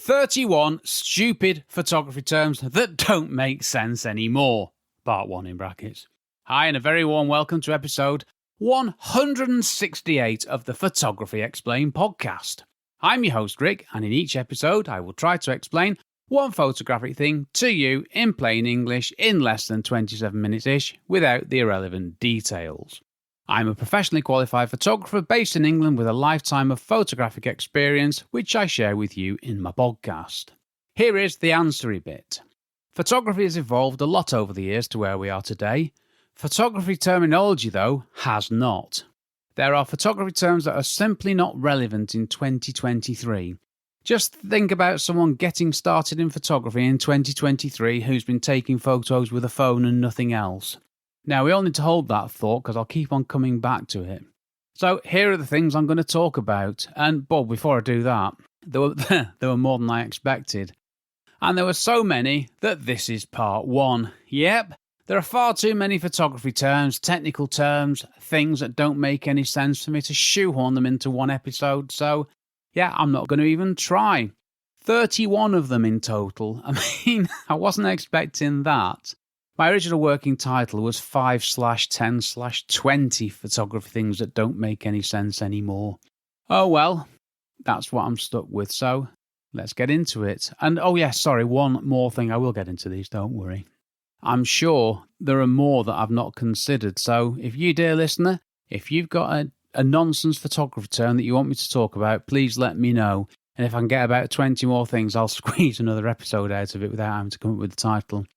31 stupid photography terms that don't make sense anymore. Part 1 in brackets. Hi, and a very warm welcome to episode 168 of the Photography Explained podcast. I'm your host, Rick, and in each episode I will try to explain one photographic thing to you in plain English in less than 27 minutes-ish without the irrelevant details. I'm a professionally qualified photographer based in England with a lifetime of photographic experience, which I share with you in my podcast. Here is the answery bit. Photography has evolved a lot over the years to where we are today. Photography terminology, though, has not. There are photography terms that are simply not relevant in 2023. Just think about someone getting started in photography in 2023 who's been taking photos with a phone and nothing else. Now, we all need to hold that thought because I'll keep on coming back to it. So here are the things I'm going to talk about. And, Bob, before I do that, there were more than I expected. And there were so many that this is part 1. Yep, there are far too many photography terms, technical terms, things that don't make any sense for me to shoehorn them into one episode. So, yeah, I'm not going to even try. 31 of them in total. I mean, I wasn't expecting that. My original working title was 5/10/20 photography things that don't make any sense anymore. Oh well, that's what I'm stuck with, so let's get into it. And oh yeah, sorry, one more thing, I will get into these, don't worry. I'm sure there are more that I've not considered, so if you, dear listener, if you've got a nonsense photography term that you want me to talk about, please let me know. And if I can get about 20 more things, I'll squeeze another episode out of it without having to come up with the title.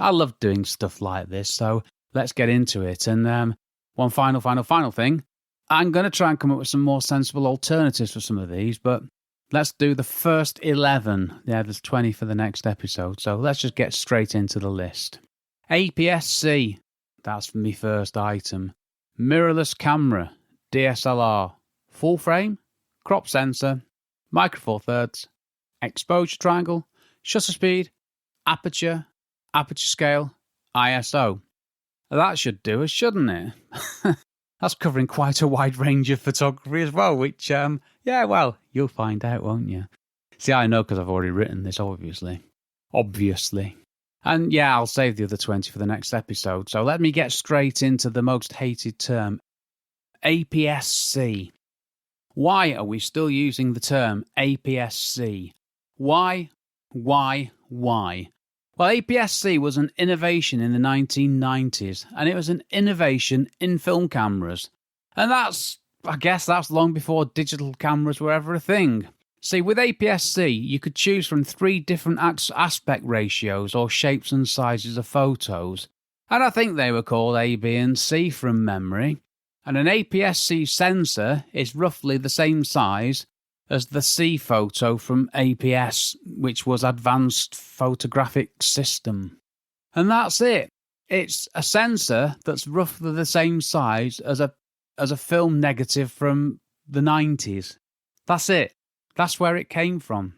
I love doing stuff like this, so let's get into it. And one final thing. I'm going to try and come up with some more sensible alternatives for some of these, but let's do the first 11. Yeah, there's 20 for the next episode, so let's just get straight into the list. APS-C, that's my first item. Mirrorless camera, DSLR, full frame, crop sensor, micro four thirds, exposure triangle, shutter speed, aperture scale, ISO. That should do us, shouldn't it? That's covering quite a wide range of photography as well, which, well, you'll find out, won't you? See, I know because I've already written this, obviously. And yeah, I'll save the other 20 for the next episode. So let me get straight into the most hated term, APS-C. Why are we still using the term APS-C? Why? Well, APS-C was an innovation in the 1990s, and it was an innovation in film cameras. And I guess that's long before digital cameras were ever a thing. See, with APS-C, you could choose from 3 different aspect ratios or shapes and sizes of photos. And I think they were called A, B, and C from memory. And an APS-C sensor is roughly the same size as the C photo from APS, which was Advanced Photographic System. And that's it. It's a sensor that's roughly the same size as a film negative from the 90s. That's it. That's where it came from.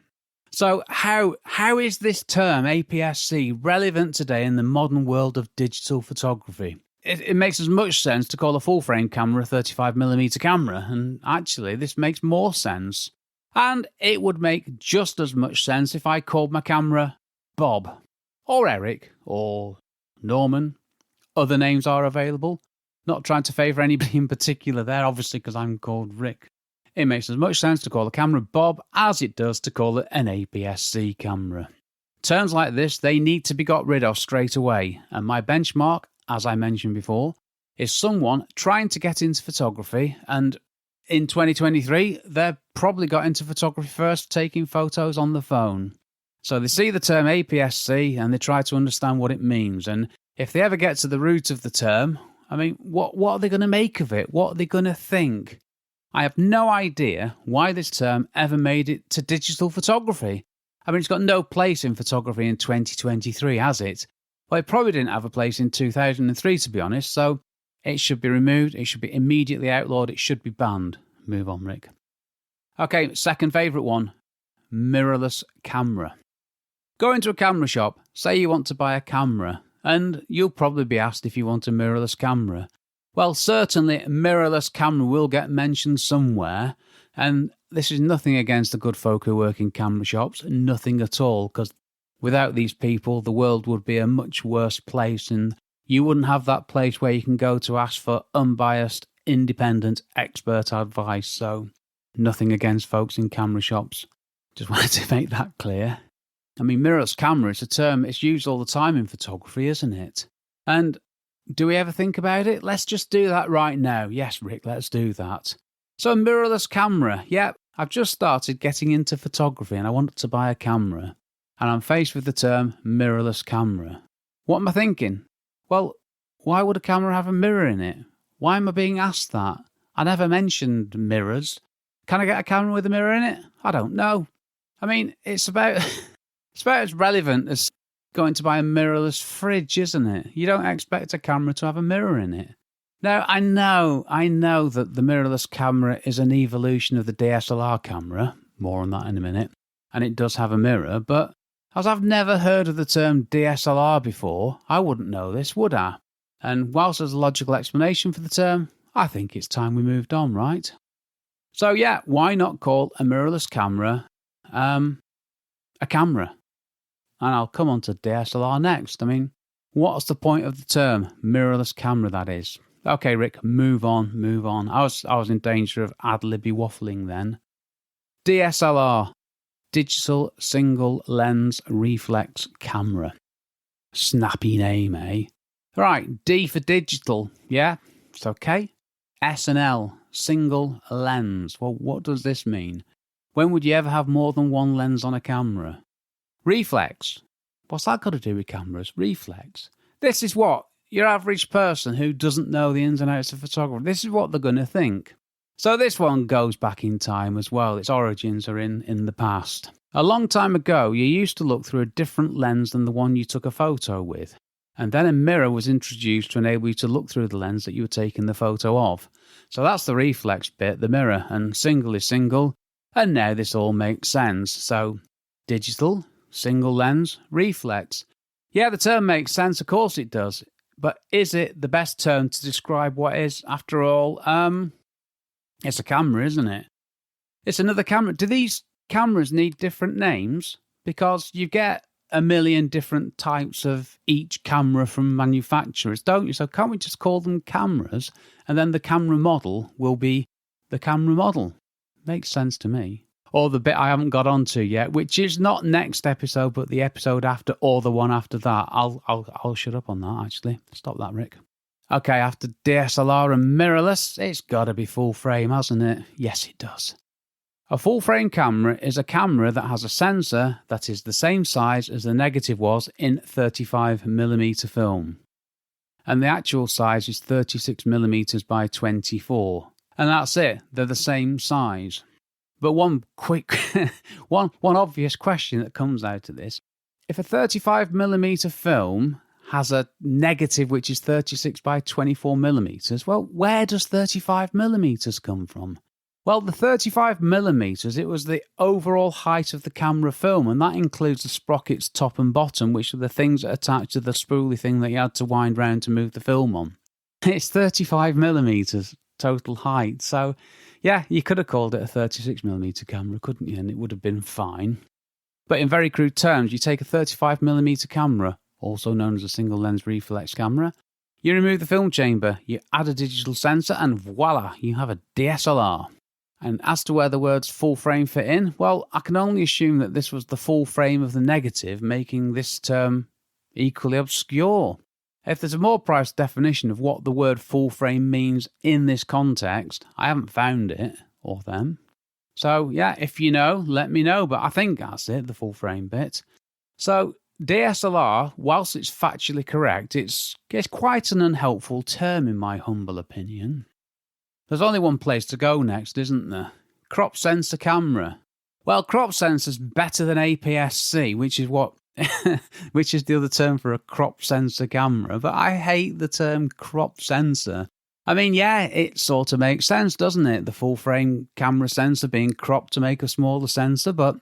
So how is this term APS-C relevant today in the modern world of digital photography? It makes as much sense to call a full-frame camera a 35mm camera, and actually this makes more sense. And it would make just as much sense if I called my camera Bob, or Eric, or Norman. Other names are available. Not trying to favour anybody in particular there, obviously, because I'm called Rick. It makes as much sense to call a camera Bob as it does to call it an APS-C camera. Terms like this, they need to be got rid of straight away, and my benchmark, as I mentioned before, is someone trying to get into photography, and in 2023, they've probably got into photography first, taking photos on the phone. So they see the term APS-C and they try to understand what it means. And if they ever get to the root of the term, I mean, what are they going to make of it? What are they going to think? I have no idea why this term ever made it to digital photography. I mean, it's got no place in photography in 2023, has it? Well, it probably didn't have a place in 2003, to be honest, so it should be removed, it should be immediately outlawed, it should be banned. Move on, Rick. Okay, second favourite one, mirrorless camera. Go into a camera shop, say you want to buy a camera, and you'll probably be asked if you want a mirrorless camera. Well, certainly mirrorless camera will get mentioned somewhere, and this is nothing against the good folk who work in camera shops, nothing at all, because without these people, the world would be a much worse place, and you wouldn't have that place where you can go to ask for unbiased, independent, expert advice. So, nothing against folks in camera shops. Just wanted to make that clear. I mean, mirrorless camera is a term it's used all the time in photography, isn't it? And do we ever think about it? Let's just do that right now. Yes, Rick, let's do that. So, mirrorless camera. Yeah, I've just started getting into photography and I wanted to buy a camera. And I'm faced with the term mirrorless camera. What am I thinking? Well, why would a camera have a mirror in it? Why am I being asked that? I never mentioned mirrors. Can I get a camera with a mirror in it? I don't know. I mean, it's about as relevant as going to buy a mirrorless fridge, isn't it? You don't expect a camera to have a mirror in it. Now, I know that the mirrorless camera is an evolution of the DSLR camera. More on that in a minute. And it does have a mirror, but as I've never heard of the term DSLR before, I wouldn't know this, would I? And whilst there's a logical explanation for the term, I think it's time we moved on, right? So yeah, why not call a mirrorless camera a camera? And I'll come on to DSLR next. I mean, what's the point of the term mirrorless camera, that is? Okay, Rick, move on. I was in danger of ad-libby waffling then. DSLR. Digital Single Lens Reflex Camera. Snappy name, eh? Right, D for digital, yeah, it's okay. S and L, single lens. Well, what does this mean? When would you ever have more than one lens on a camera? Reflex. What's that got to do with cameras? Reflex. This is what your average person who doesn't know the ins and outs of photography, this is what they're going to think. So this one goes back in time as well. Its origins are in the past. A long time ago, you used to look through a different lens than the one you took a photo with. And then a mirror was introduced to enable you to look through the lens that you were taking the photo of. So that's the reflex bit, the mirror, and single is single. And now this all makes sense. So digital, single lens, reflex. Yeah, the term makes sense, of course it does. But is it the best term to describe what is, after all, it's a camera, isn't it? It's another camera. Do these cameras need different names? Because you get a million different types of each camera from manufacturers, don't you? So can't we just call them cameras, and then the camera model will be the camera model? Makes sense to me. Or the bit I haven't got onto yet, which is not next episode, but the episode after, or the one after that. I'll shut up on that, actually. Stop that, Rick. Okay, after DSLR and mirrorless, it's got to be full frame, hasn't it? Yes, it does. A full frame camera is a camera that has a sensor that is the same size as the negative was in 35mm film. And the actual size is 36mm by 24. And that's it, they're the same size. But one obvious question that comes out of this, if a 35mm film has a negative which is 36 by 24mm, well, where does 35mm come from? Well, the 35mm, it was the overall height of the camera film, and that includes the sprockets top and bottom, which are the things that attach to the spoolie thing that you had to wind round to move the film on. It's 35mm total height, so yeah, you could have called it a 36mm camera, couldn't you? And it would have been fine. But in very crude terms, you take a 35mm camera, also known as a single lens reflex camera, you remove the film chamber, you add a digital sensor, and voila, you have a DSLR. And as to where the words full frame fit in, well, I can only assume that this was the full frame of the negative, making this term equally obscure. If there's a more precise definition of what the word full frame means in this context, I haven't found it, or them. So, yeah, if you know, let me know, but I think that's it, the full frame bit. So, DSLR, whilst it's factually correct, it's quite an unhelpful term in my humble opinion. There's only one place to go next, isn't there? Crop sensor camera. Well, crop sensor's better than APS-C, which is the other term for a crop sensor camera, but I hate the term crop sensor. I mean, yeah, it sort of makes sense, doesn't it? The full frame camera sensor being cropped to make a smaller sensor, but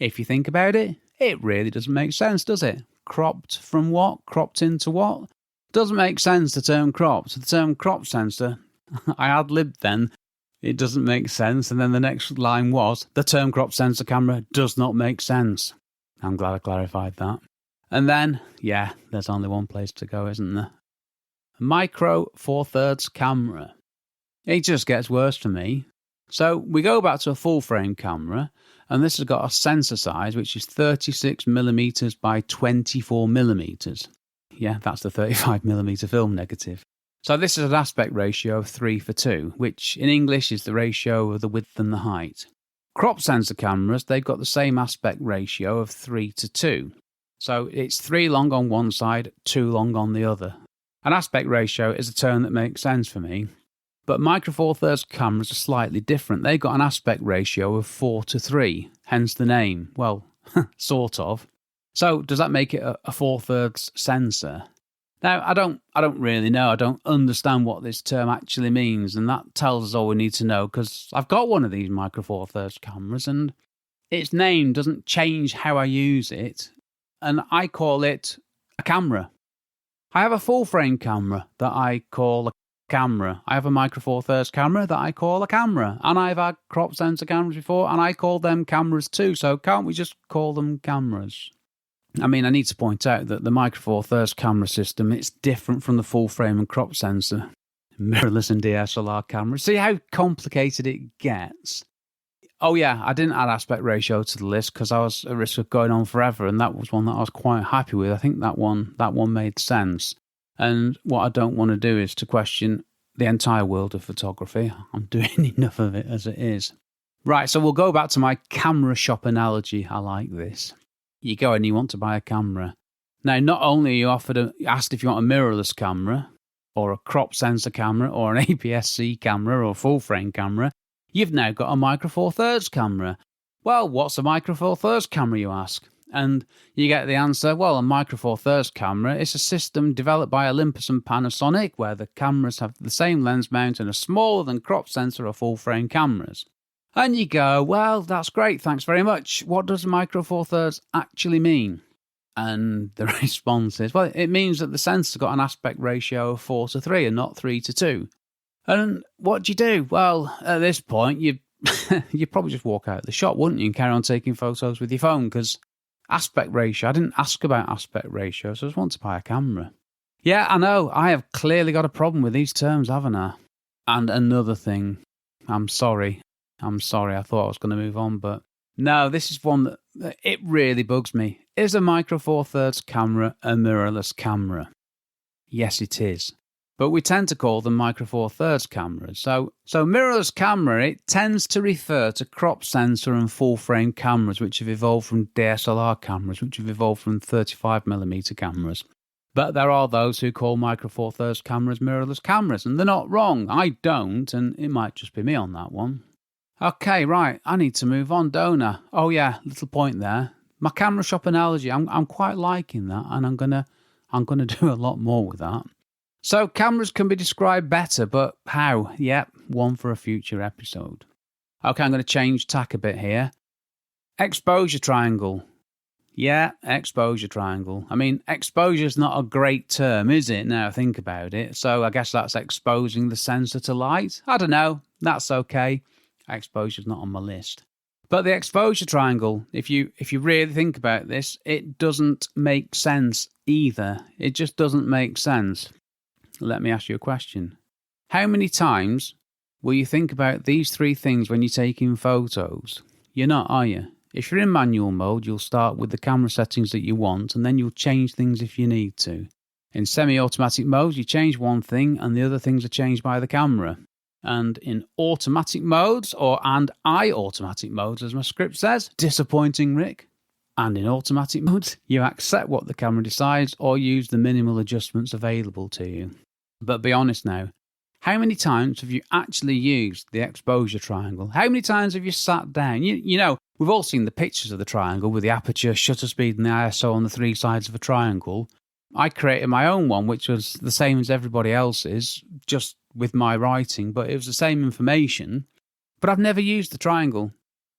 if you think about it, it really doesn't make sense, does it? Cropped from what? Cropped into what? Doesn't make sense, the term cropped. The term crop sensor, I ad-libbed then. It doesn't make sense. And then the next line was, the term crop sensor camera does not make sense. I'm glad I clarified that. And then, yeah, there's only one place to go, isn't there? Micro Four Thirds camera. It just gets worse for me. So we go back to a full frame camera, and this has got a sensor size which is 36mm by 24mm. Yeah, that's the 35mm film negative. So this is an aspect ratio of 3:2, which in English is the ratio of the width and the height. Crop sensor cameras, they've got the same aspect ratio of 3:2. So it's 3 long on one side, 2 long on the other. An aspect ratio is a term that makes sense for me. But Micro Four Thirds cameras are slightly different. They've got an aspect ratio of 4:3, hence the name. Well, sort of. So does that make it a 4/3 sensor? Now, I don't really know. I don't understand what this term actually means, and that tells us all we need to know, because I've got one of these Micro Four Thirds cameras, and its name doesn't change how I use it, and I call it a camera. I have a full-frame camera that I call a camera. I have a Micro Four Thirds camera that I call a camera, and I've had crop sensor cameras before, and I call them cameras too, so can't we just call them cameras? I mean, I need to point out that the Micro Four Thirds camera system, it's different from the full frame and crop sensor, mirrorless and DSLR cameras. See how complicated it gets? Oh yeah, I didn't add aspect ratio to the list because I was at risk of going on forever, and that was one that I was quite happy with. I think that one made sense. And what I don't want to do is to question the entire world of photography. I'm doing enough of it as it is. Right, so we'll go back to my camera shop analogy. I like this. You go and you want to buy a camera. Now, not only are you asked if you want a mirrorless camera, or a crop sensor camera, or an APS-C camera, or a full frame camera, you've now got a Micro Four Thirds camera. Well, what's a Micro Four Thirds camera, you ask? And you get the answer, well, a Micro Four Thirds camera is a system developed by Olympus and Panasonic where the cameras have the same lens mount and are smaller than crop sensor or full frame cameras. And you go, well, that's great, thanks very much. What does Micro Four Thirds actually mean? And the response is, well, it means that the sensor's got an aspect ratio of 4:3 and not 3:2. And what do you do? Well, at this point, you'd probably just walk out of the shop, wouldn't you, and carry on taking photos with your phone, because aspect ratio, I didn't ask about aspect ratio, so I just want to buy a camera. Yeah, I know, I have clearly got a problem with these terms, haven't I? And another thing, I'm sorry, I thought I was going to move on, but no, this is one that it really bugs me. Is a Micro Four Thirds camera a mirrorless camera? Yes, it is. But we tend to call them Micro Four Thirds cameras. So mirrorless camera, it tends to refer to crop sensor and full frame cameras, which have evolved from DSLR cameras, which have evolved from 35mm cameras. But there are those who call Micro Four Thirds cameras mirrorless cameras, and they're not wrong. I don't, and it might just be me on that one. Okay, right, I need to move on, don't I? Oh yeah, little point there. My camera shop analogy, I'm quite liking that, and I'm gonna do a lot more with that. So cameras can be described better, but how? Yep, one for a future episode. Okay, I'm going to change tack a bit here. Exposure triangle. Yeah, exposure triangle. I mean, exposure's not a great term, is it? Now think about it. So I guess that's exposing the sensor to light. I don't know. That's okay. Exposure's not on my list. But the exposure triangle, if you really think about this, it doesn't make sense either. It just doesn't make sense. Let me ask you a question. How many times will you think about these 3 things when you're taking photos? You're not, are you? If you're in manual mode, you'll start with the camera settings that you want, and then you'll change things if you need to. In semi-automatic mode, you change one thing, and the other things are changed by the camera. And in automatic modes, and automatic modes, as my script says, disappointing, Rick. And in automatic modes, you accept what the camera decides or use the minimal adjustments available to you. But be honest now, how many times have you actually used the exposure triangle? How many times have you sat down? You know, we've all seen the pictures of the triangle with the aperture, shutter speed and the ISO on the 3 sides of a triangle. I created my own one, which was the same as everybody else's, just with my writing, but it was the same information. But I've never used the triangle.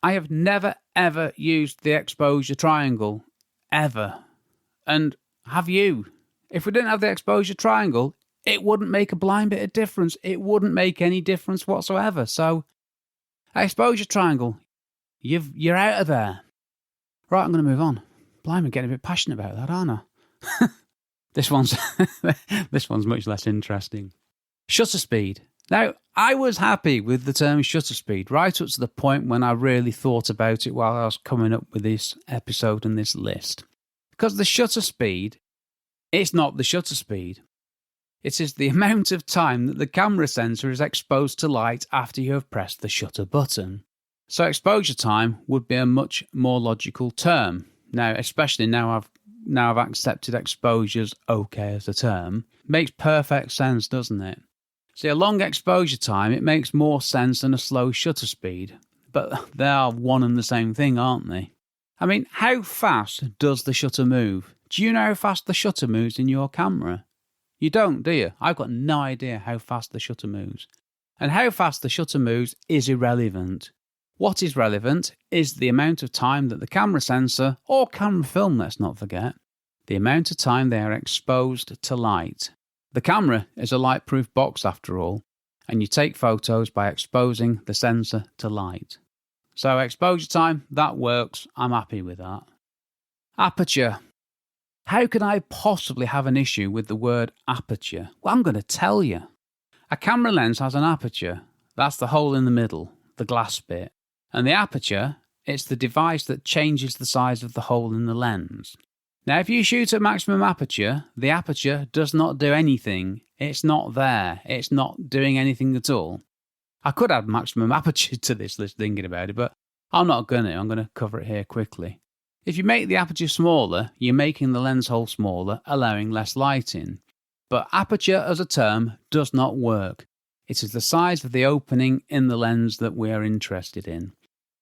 I have never, ever used the exposure triangle. Ever. And have you? If we didn't have the exposure triangle, it wouldn't make a blind bit of difference. It wouldn't make any difference whatsoever. So, exposure triangle, you're out of there. Right, I'm going to move on. Blimey, I'm getting a bit passionate about that, aren't I? This one's much less interesting. Shutter speed. Now, I was happy with the term shutter speed right up to the point when I really thought about it while I was coming up with this episode and this list. Because the shutter speed, it's not the shutter speed. It is the amount of time that the camera sensor is exposed to light after you have pressed the shutter button. So exposure time would be a much more logical term. Now, especially now I've accepted exposure's okay as a term. Makes perfect sense, doesn't it? See, a long exposure time, it makes more sense than a slow shutter speed. But they are one and the same thing, aren't they? I mean, how fast does the shutter move? Do you know how fast the shutter moves in your camera? You don't, do you? I've got no idea how fast the shutter moves. And how fast the shutter moves is irrelevant. What is relevant is the amount of time that the camera sensor, or camera film, let's not forget, the amount of time they are exposed to light. The camera is a light-proof box after all, and you take photos by exposing the sensor to light. So exposure time, that works. I'm happy with that. Aperture. How could I possibly have an issue with the word aperture? Well, I'm going to tell you. A camera lens has an aperture. That's the hole in the middle, the glass bit. And the aperture, it's the device that changes the size of the hole in the lens. Now, if you shoot at maximum aperture, the aperture does not do anything. It's not there. It's not doing anything at all. I could add maximum aperture to this list thinking about it, but I'm not going to. I'm going to cover it here quickly. If you make the aperture smaller, you're making the lens hole smaller, allowing less light in. But aperture as a term does not work. It is the size of the opening in the lens that we are interested in.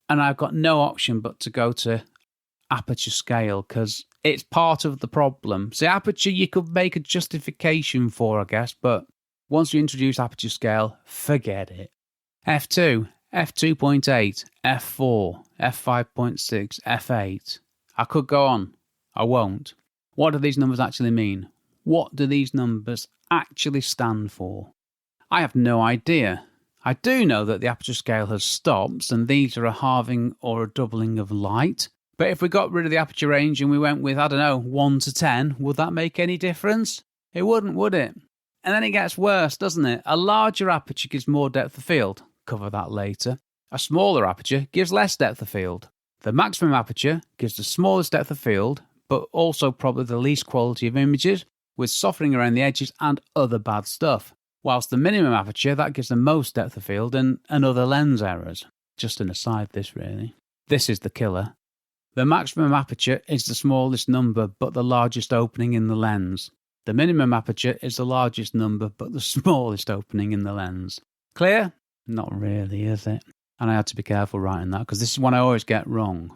And I've got no option but to go to aperture scale because it's part of the problem. See, aperture you could make a justification for, I guess, but once you introduce aperture scale, forget it. f2, f2.8, f4, f5.6, f8. I could go on. I won't. What do these numbers actually mean? What do these numbers actually stand for? I have no idea. I do know that the aperture scale has stops, and these are a halving or a doubling of light. But if we got rid of the aperture range and we went with, 1 to 10, would that make any difference? It wouldn't, would it? And then it gets worse, doesn't it? A larger aperture gives more depth of field. Cover that later. A smaller aperture gives less depth of field. The maximum aperture gives the smallest depth of field, but also probably the least quality of images, with softening around the edges and other bad stuff. Whilst the minimum aperture, that gives the most depth of field and other lens errors. Just an aside this really. This is the killer. The maximum aperture is the smallest number but the largest opening in the lens. The minimum aperture is the largest number but the smallest opening in the lens. Clear? Not really, is it? And I had to be careful writing that because this is one I always get wrong.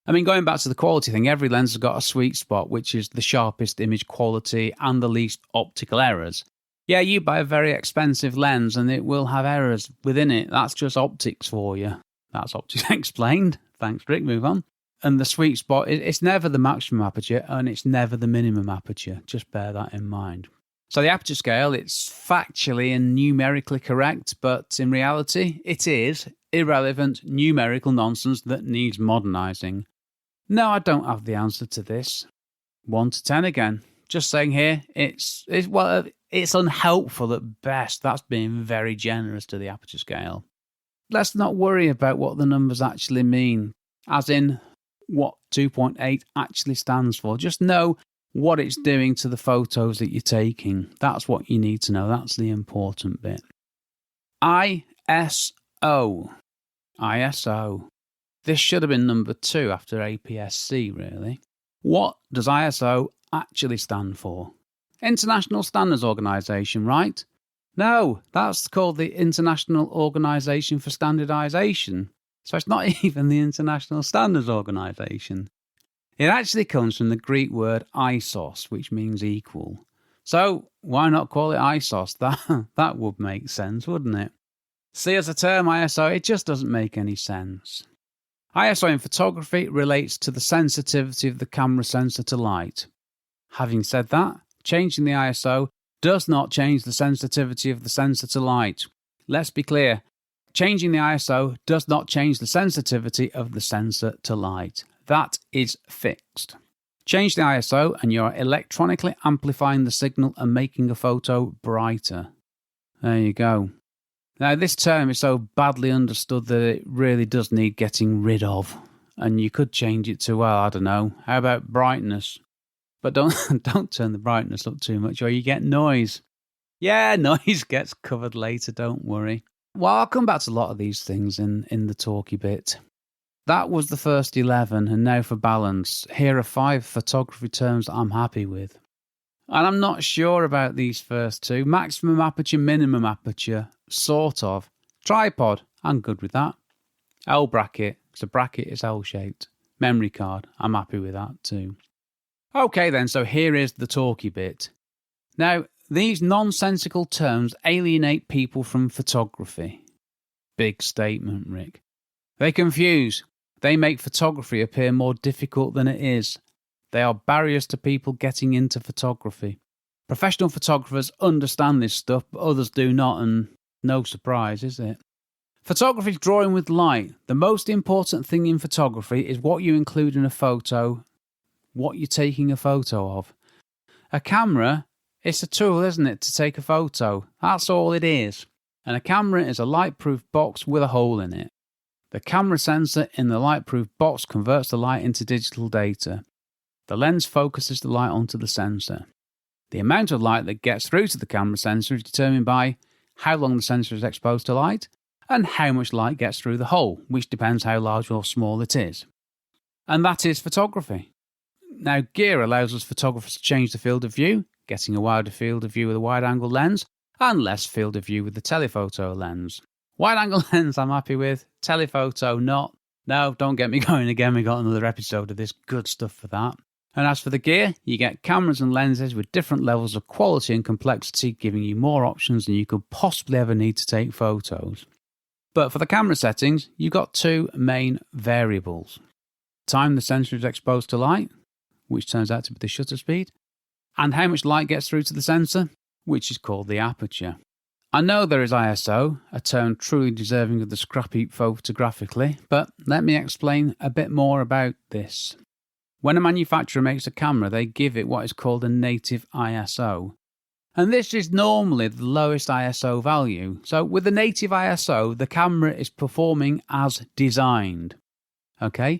I mean, going back to the quality thing, every lens has got a sweet spot, which is the sharpest image quality and the least optical errors. Yeah, you buy a very expensive lens and it will have errors within it. That's just optics for you. That's optics explained. Thanks, Rick. Move on. And the sweet spot, it's never the maximum aperture and it's never the minimum aperture. Just bear that in mind. So the aperture scale, it's factually and numerically correct, but in reality, it is irrelevant numerical nonsense that needs modernising. No, I don't have the answer to this. 1 to 10 again. Just saying here, it's unhelpful at best. That's being very generous to the aperture scale. Let's not worry about what the numbers actually mean, as in what 2.8 actually stands for. Just know what it's doing to the photos that you're taking. That's what you need to know. That's the important bit. ISO. ISO. This should have been number 2 after APS-C, really. What does ISO actually stand for? International Standards Organization, right? No, that's called the International Organization for Standardization. So it's not even the International Standards Organization. It actually comes from the Greek word isos, which means equal. So why not call it ISOS? That would make sense, wouldn't it? See, as a term ISO, it just doesn't make any sense. ISO in photography relates to the sensitivity of the camera sensor to light. Having said that, changing the ISO does not change the sensitivity of the sensor to light. Let's be clear. Changing the ISO does not change the sensitivity of the sensor to light. That is fixed. Change the ISO and you're electronically amplifying the signal and making a photo brighter. There you go. Now, this term is so badly understood that it really does need getting rid of. And you could change it to, well, I don't know, how about brightness? But don't turn the brightness up too much or you get noise. Yeah, noise gets covered later, don't worry. Well, I'll come back to a lot of these things in the talky bit. That was the first 11, and now for balance. Here are 5 photography terms that I'm happy with. And I'm not sure about these first 2. Maximum aperture, minimum aperture, sort of. Tripod, I'm good with that. L bracket, because the bracket is L-shaped. Memory card, I'm happy with that too. Okay then, so here is the talky bit. Now, these nonsensical terms alienate people from photography. Big statement, Rick. They confuse. They make photography appear more difficult than it is. They are barriers to people getting into photography. Professional photographers understand this stuff, but others do not, and no surprise, is it? Photography is drawing with light. The most important thing in photography is what you include in a photo, what you're taking a photo of. A camera, it's a tool, isn't it, to take a photo? That's all it is. And a camera is a light-proof box with a hole in it. The camera sensor in the light-proof box converts the light into digital data. The lens focuses the light onto the sensor. The amount of light that gets through to the camera sensor is determined by how long the sensor is exposed to light and how much light gets through the hole, which depends how large or small it is. And that is photography. Now, gear allows us photographers to change the field of view, getting a wider field of view with a wide-angle lens and less field of view with the telephoto lens. Wide-angle lens I'm happy with, telephoto not. No, don't get me going again, we got another episode of this, good stuff for that. And as for the gear, you get cameras and lenses with different levels of quality and complexity, giving you more options than you could possibly ever need to take photos. But for the camera settings, you've got 2 main variables. Time the sensor is exposed to light, which turns out to be the shutter speed, and how much light gets through to the sensor, which is called the aperture. I know there is ISO, a term truly deserving of the scrap heap photographically, but let me explain a bit more about this. When a manufacturer makes a camera, they give it what is called a native ISO. And this is normally the lowest ISO value. So with the native ISO, the camera is performing as designed. Okay?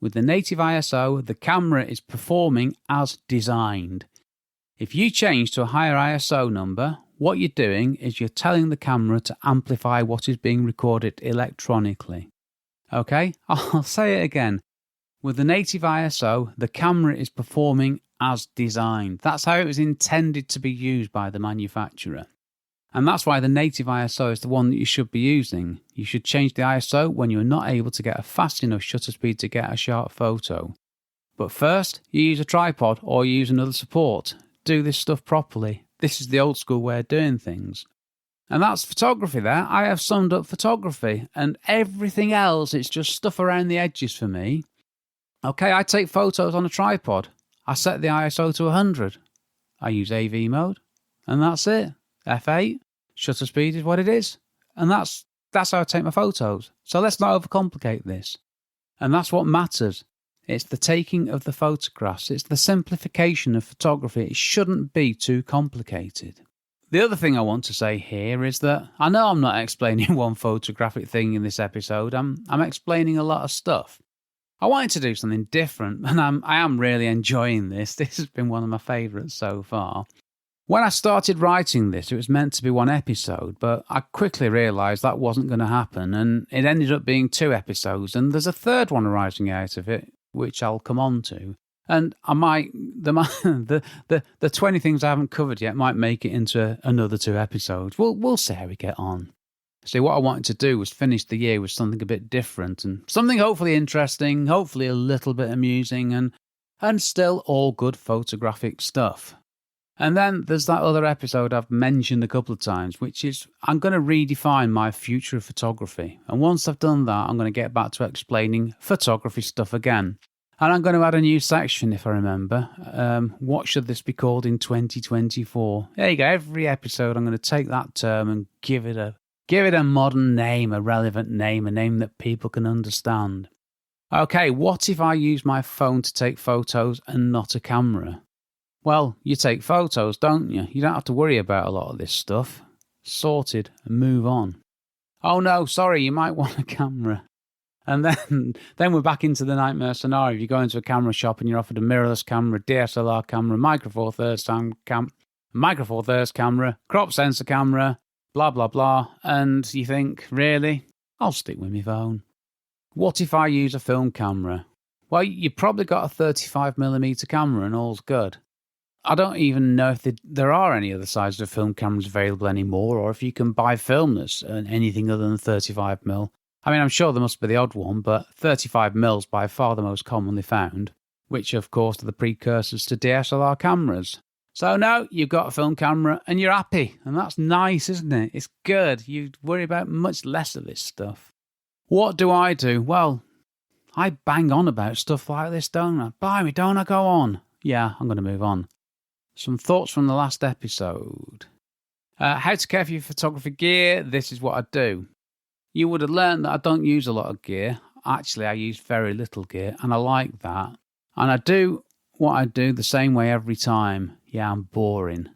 With the native ISO, the camera is performing as designed. If you change to a higher ISO number, what you're doing is you're telling the camera to amplify what is being recorded electronically. Okay? I'll say it again. With the native ISO, the camera is performing as designed. That's how it was intended to be used by the manufacturer. And that's why the native ISO is the one that you should be using. You should change the ISO when you're not able to get a fast enough shutter speed to get a sharp photo. But first, you use a tripod or you use another support. Do this stuff properly. This is the old school way of doing things. And that's photography there. I have summed up photography. And everything else, it's just stuff around the edges for me. Okay, I take photos on a tripod. I set the ISO to 100. I use AV mode. And that's it. F8. Shutter speed is what it is. And that's how I take my photos. So let's not overcomplicate this. And that's what matters. It's the taking of the photographs. It's the simplification of photography. It shouldn't be too complicated. The other thing I want to say here is that I know I'm not explaining one photographic thing in this episode. I'm explaining a lot of stuff. I wanted to do something different, and I am really enjoying this. This has been one of my favourites so far. When I started writing this, it was meant to be 1 episode, but I quickly realised that wasn't going to happen, and it ended up being 2 episodes, and there's a third one arising out of it, which I'll come on to. And I might, the 20 things I haven't covered yet might make it into another 2 episodes. We'll see how we get on. See, what I wanted to do was finish the year with something a bit different and something hopefully interesting, hopefully a little bit amusing and still all good photographic stuff. And then there's that other episode I've mentioned a couple of times, which is I'm going to redefine my future of photography. And once I've done that, I'm going to get back to explaining photography stuff again. And I'm going to add a new section, if I remember. What should this be called in 2024? There you go. Every episode, I'm going to take that term and give it a modern name, a relevant name, a name that people can understand. Okay, what if I use my phone to take photos and not a camera? Well, you take photos, don't you? You don't have to worry about a lot of this stuff. Sorted and move on. Oh no, sorry, you might want a camera. And then we're back into the nightmare scenario. If you go into a camera shop and you're offered a mirrorless camera, DSLR camera, Micro Four Thirds camera, crop sensor camera, blah, blah, blah. And you think, really? I'll stick with my phone. What if I use a film camera? Well, you've probably got a 35mm camera and all's good. I don't even know if there are any other sizes of film cameras available anymore, or if you can buy film that's anything other than 35mm. I mean, I'm sure there must be the odd one, but 35mm is by far the most commonly found, which of course are the precursors to DSLR cameras. So no, you've got a film camera and you're happy, and that's nice, isn't it? It's good. You worry about much less of this stuff. What do? Well, I bang on about stuff like this, don't I? Blimey, don't I go on? Yeah, I'm going to move on. Some thoughts from the last episode. How to care for your photography gear. This is what I do. You would have learned that I don't use a lot of gear. Actually, I use very little gear, and I like that. And I do what I do the same way every time. Yeah, I'm boring.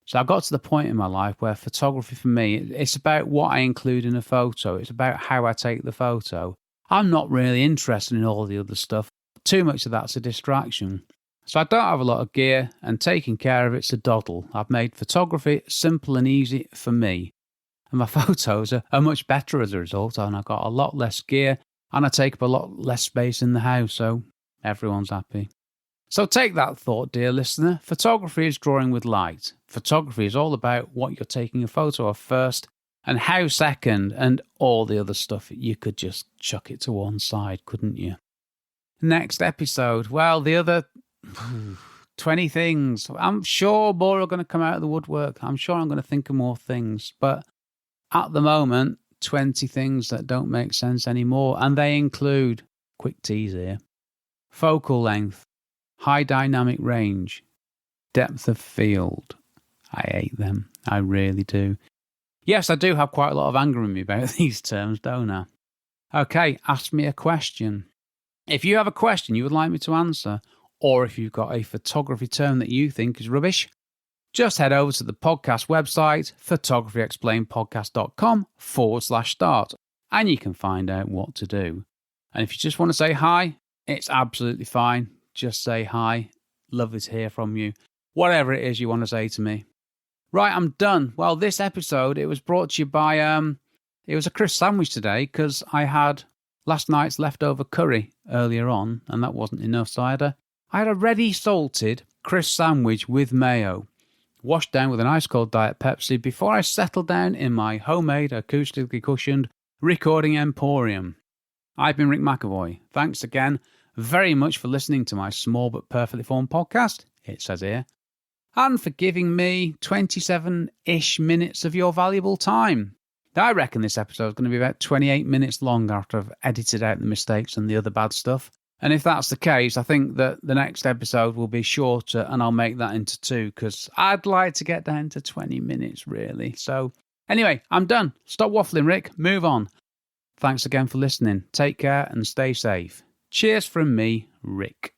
So I got to the point in my life where photography for me, it's about what I include in a photo. It's about how I take the photo. I'm not really interested in all the other stuff. Too much of that's a distraction. So I don't have a lot of gear, and taking care of it's a doddle. I've made photography simple and easy for me. And my photos are much better as a result, and I've got a lot less gear, and I take up a lot less space in the house, so everyone's happy. So take that thought, dear listener. Photography is drawing with light. Photography is all about what you're taking a photo of first, and how second, and all the other stuff. You could just chuck it to one side, couldn't you? Next episode, well, the other 20 things. I'm sure more are going to come out of the woodwork. I'm sure I'm going to think of more things, but at the moment, 20 things that don't make sense anymore, and they include, quick tease here, focal length, high dynamic range, depth of field. I hate them. I really do. Yes, I do have quite a lot of anger in me about these terms, don't I? Okay, ask me a question. If you have a question you would like me to answer, or if you've got a photography term that you think is rubbish, just head over to the podcast website, photographyexplainedpodcast.com/start, and you can find out what to do. And if you just want to say hi, it's absolutely fine. Just say hi. Lovely to hear from you. Whatever it is you want to say to me. Right, I'm done. Well, this episode, it was brought to you by, it was a crisp sandwich today because I had last night's leftover curry earlier on, and that wasn't enough, so I had a ready salted crisp sandwich with mayo, washed down with an ice cold Diet Pepsi before I settled down in my homemade, acoustically cushioned recording emporium. I've been Rick McAvoy. Thanks again very much for listening to my small but perfectly formed podcast, it says here, and for giving me 27-ish minutes of your valuable time. I reckon this episode is going to be about 28 minutes long after I've edited out the mistakes and the other bad stuff. And if that's the case, I think that the next episode will be shorter and I'll make that into 2 because I'd like to get down to 20 minutes, really. So anyway, I'm done. Stop waffling, Rick. Move on. Thanks again for listening. Take care and stay safe. Cheers from me, Rick.